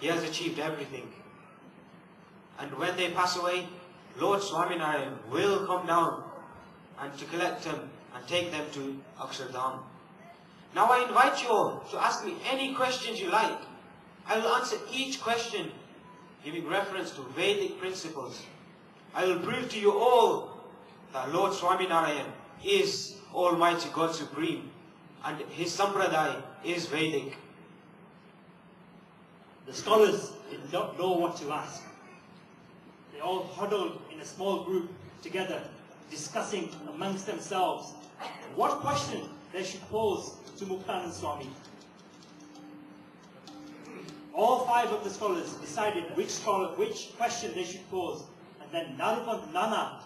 he has achieved everything. And when they pass away, Lord Swaminarayan will come down and to collect them and take them to Akshardham. Now I invite you all to ask me any questions you like. I will answer each question giving reference to Vedic principles. I will prove to you all that Lord Swaminarayan is Almighty God Supreme and his Sampraday is Vedic. The scholars did not know what to ask. They all huddled in a small group together, discussing amongst themselves what question they should pose to Muktanand Swami. All 5 of the scholars decided which question they should pose, and then Narupanth Nana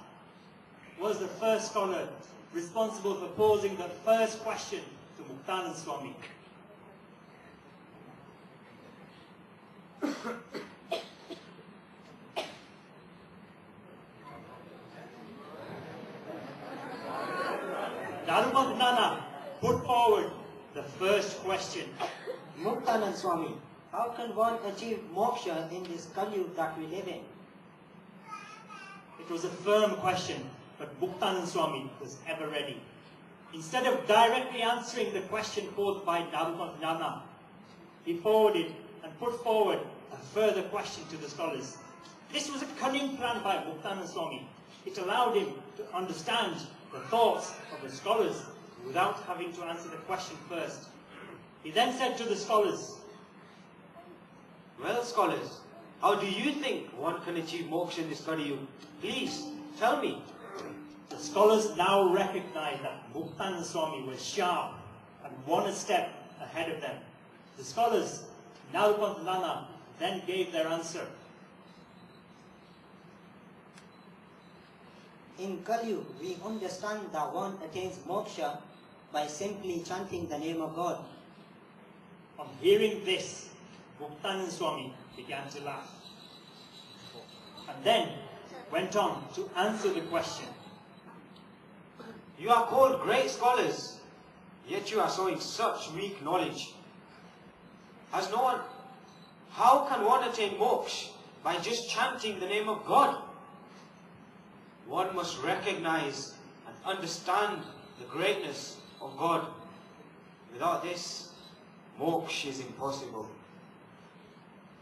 was the first scholar responsible for posing the first question to Muktanand Swami. Narupanth Nana put forward the first question. Muktanand Swami, how can one achieve moksha in this Kali-yuga that we live in? It was a firm question, but Muktanand Swami was ever ready. Instead of directly answering the question posed by Narupanth Nana, he forwarded and put forward a further question to the scholars. This was a cunning plan by Muktanand Swami. It allowed him to understand the thoughts of the scholars without having to answer the question first. He then said to the scholars, Well, scholars, how do you think one can achieve moksha in this Kali-yuga? Please, tell me. The scholars now recognized that Muktanand Swami was sharp and one a step ahead of them. The scholars, Narupanth Nana, then gave their answer. In Kali-yuga, we understand that one attains moksha by simply chanting the name of God. On hearing this, Muktanand Swami began to laugh, and then went on to answer the question. You are called great scholars, yet you are showing such weak knowledge. How can one attain moksha by just chanting the name of God? One must recognize and understand the greatness of God. Without this, moksha is impossible.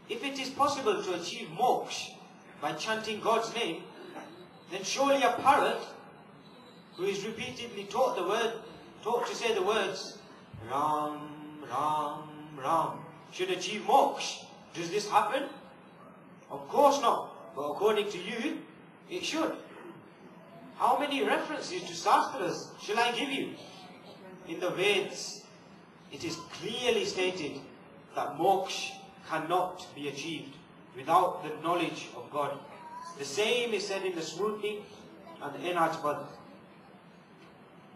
If it is possible to achieve moksha by chanting God's name, then surely a parrot who is repeatedly taught to say the words Ram, Ram, Ram should achieve moksha. Does this happen? Of course not. But according to you, it should. How many references to Shastras shall I give you? In the Veds, it is clearly stated that moksha cannot be achieved without the knowledge of God. The same is said in the Smriti and the Enajpad.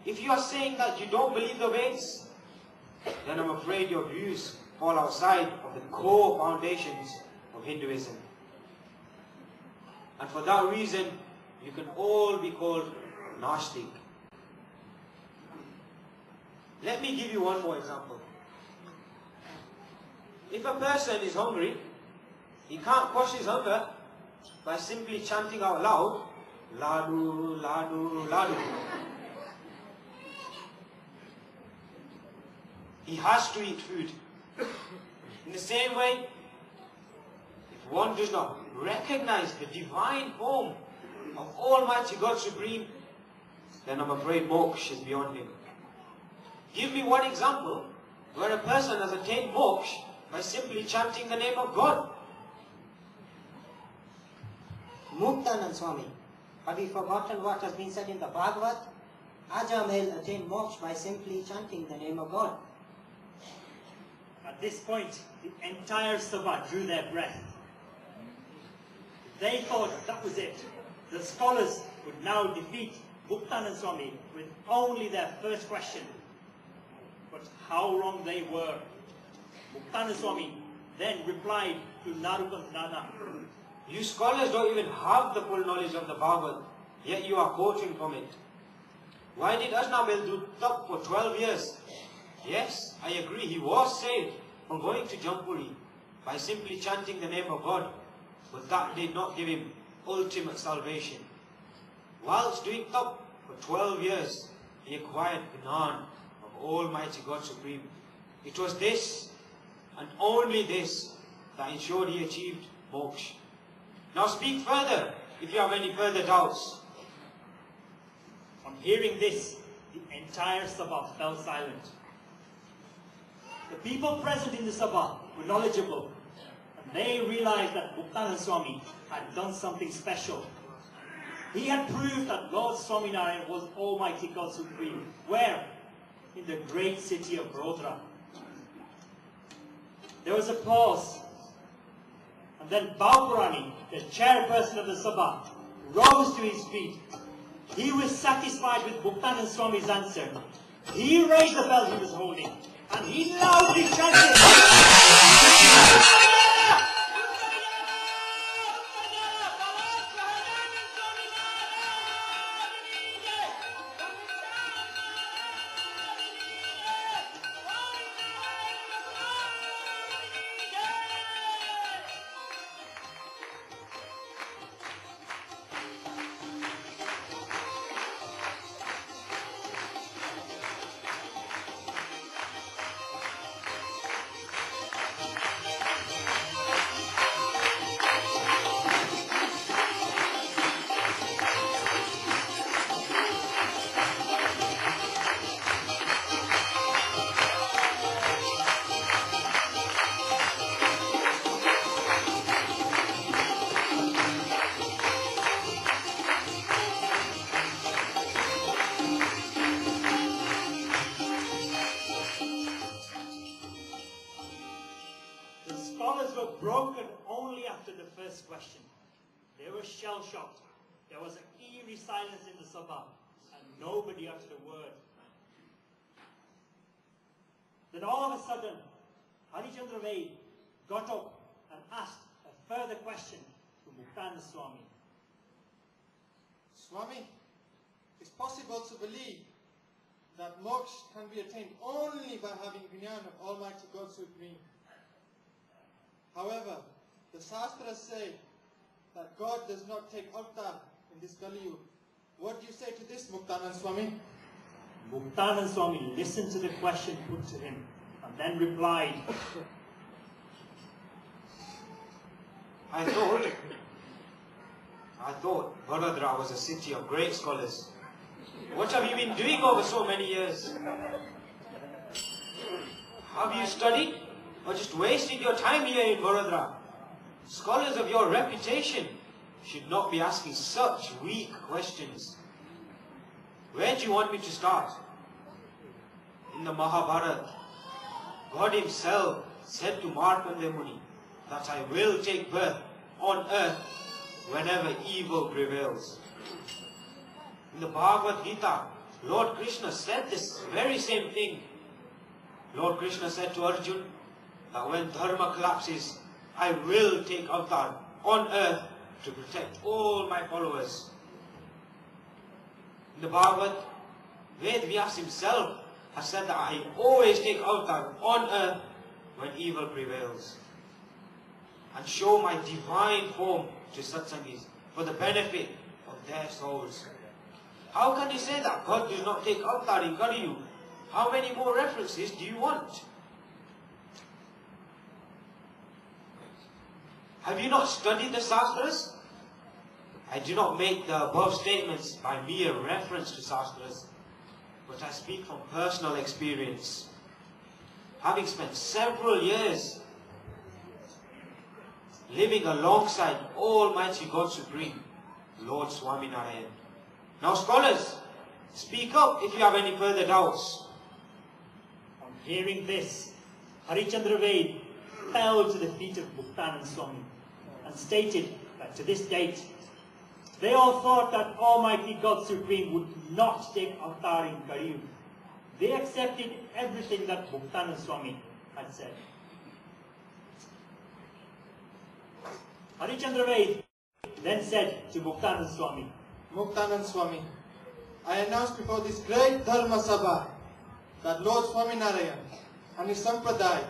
If you are saying that you don't believe the Veds, then I'm afraid your views fall outside of the core foundations of Hinduism. And for that reason, you can all be called Gnostic. Let me give you one more example. If a person is hungry, he can't quash his hunger by simply chanting out loud, Ladu, Ladu, Ladu. He has to eat food. In the same way, if one does not recognize the divine form of Almighty God Supreme, then I'm afraid moksha is beyond him. Give me one example where a person has attained moksha by simply chanting the name of God. Muktanand Swami, have you forgotten what has been said in the Bhagavad? Ajamel attained moksha by simply chanting the name of God. At this point, the entire Sabha drew their breath. They thought that was it. The scholars would now defeat Muktanand Swami with only their first question. But how wrong they were. Muktanand Swami then replied to Narupanth Nana, You scholars don't even have the full knowledge of the Bhagavad, yet you are quoting from it. Why did Ajamel do tak for 12 years? Yes, I agree, he was saved from going to Jampuri. by simply chanting the name of God, but that did not give him ultimate salvation. Whilst doing tap for 12 years, he acquired Gnan of Almighty God Supreme. It was this, and only this, that ensured he achieved moksha. Now speak further, if you have any further doubts. On hearing this, the entire Sabha fell silent. The people present in the Sabha were knowledgeable, and they realized that Muktanand Swami had done something special. He had proved that Lord Swaminarayan was Almighty God Supreme. Where? In the great city of Baroda. There was a pause, and then Bhau Purani, the chairperson of the Sabha, rose to his feet. He was satisfied with Muktanand Swami's answer. He raised the bell he was holding, and he loudly chanted, broken only after the first question. They were shell-shocked. There was an eerie silence in the Sabha, and nobody uttered a word. Then all of a sudden, Chandra Vaid got up and asked a further question to Muktanand Swami. Swami, it's possible to believe that moksha can be attained only by having Jnana of Almighty God Supreme. However, the Shastras say that God does not take avatar in this Kali Yuga. What do you say to this, Muktanand Swami? Muktanand Swami listened to the question put to him and then replied, I thought Vadodara was a city of great scholars. What have you been doing over so many years? Have you studied or just wasted your time here in Vadodara? Scholars of your reputation should not be asking such weak questions. Where do you want me to start? In the Mahabharata, God himself said to Markandeya Muni that I will take birth on earth whenever evil prevails. In the Bhagavad Gita, Lord Krishna said this very same thing. Lord Krishna said to Arjuna that when dharma collapses, I will take avatar on earth to protect all my followers. In the Bhagavad, Ved Vyas himself has said that I always take avatar on earth when evil prevails and show my divine form to Satsangis for the benefit of their souls. How can you say that God does not take avatar in Kali Yuga? How many more references do you want? Have you not studied the Shastras? I do not make the above statements by mere reference to Shastras, but I speak from personal experience. Having spent several years living alongside Almighty God Supreme, Lord Swaminarayan. Now scholars, speak up if you have any further doubts. On hearing this, Chandra Vaid fell to the feet of Muktanand Swami and stated that to this date, they all thought that Almighty God Supreme would not take avatar in Kali Yuga. They accepted everything that Muktanand Swami had said. Chandra Vaid then said to Muktanand Swami, Muktanand Swami, I announce before this great Dharma Sabha that Lord Swaminarayan and his Sampraday